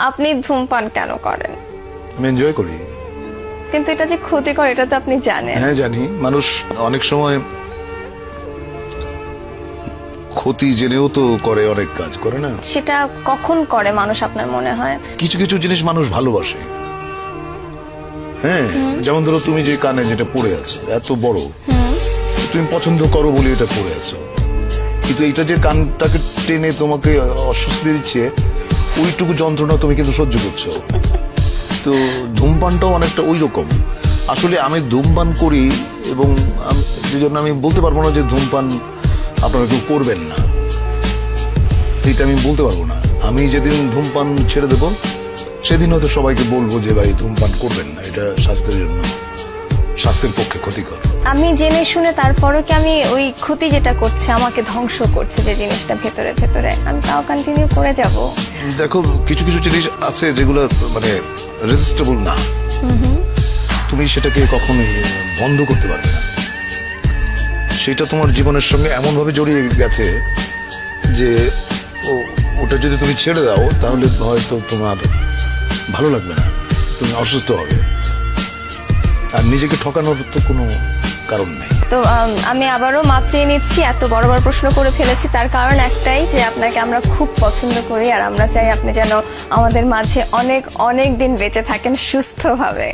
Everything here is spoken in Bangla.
আপনি ধূমপান কেন করেন? আমি এনজয় করি। কিন্তু এটা যে ক্ষতিকর এটা তো আপনি জানেন। হ্যাঁ জানি, মানুষ অনেক সময় ক্ষতি জেনেও তো করে, অনেক কাজ করে না। সেটা কখন করে মানুষ আপনার মনে হয়? কিছু কিছু জিনিস মানুষ ভালোবাসে। হ্যাঁ, যেমন ধরো তুমি যে কানে যেটা পড়ে আছো এত বড়, তুমি পছন্দ করো বলে এটা পড়ে আছো, কিন্তু এটা যে কানটাকে টেনে তোমাকে অস্বস্তি দিচ্ছে, ওইটুকু যন্ত্রণা তুমি কিন্তু সহ্য করছো। তো ধূমপানটাও অনেকটা ওই রকম। আসলে আমি ধূমপান করি এবং যে জন্য আমি বলতে পারবো না যে ধূমপান আপনারা কেউ করবেন না, এটা আমি বলতে পারবো না। আমি যেদিন ধূমপান ছেড়ে দেবো সেদিন হয়তো সবাইকে বলবো যে ভাই ধূমপান করবেন না, এটা স্বাস্থ্যের জন্য, স্বাস্থ্যের পক্ষে ক্ষতিকর। আমি জেনে শুনে তারপরও কি আমি ওই ক্ষতি যেটা করছে, আমাকে ধ্বংস করছে যে জিনিসটা ভেতরে ভেতরে, আমি তাও কন্টিনিউ করে যাব? দেখো, কিছু কিছু জিনিস আছে যেগুলো মানে রেজিস্টেবল না, তুমি সেটাকে কখনোই বন্ধ করতে পারবে না। সেটা তোমার জীবনের সঙ্গে এমন ভাবে জড়িয়ে গেছে যে ওটা যদি তুমি ছেড়ে দাও তাহলে হয়তো তোমার ভালো লাগবে না, তুমি অসুস্থ হবে, আর নিজেকে ঠকানোর তো কোনো কারণ নেই। তো আমি আবারও মাপ চেয়ে নিচ্ছি, এত বড় বড় প্রশ্ন করে ফেলেছি। তার কারণ একটাই যে আপনাকে আমরা খুব পছন্দ করি, আর আমরা চাই আপনি যেন আমাদের মাঝে অনেক অনেক দিন বেঁচে থাকেন সুস্থভাবে।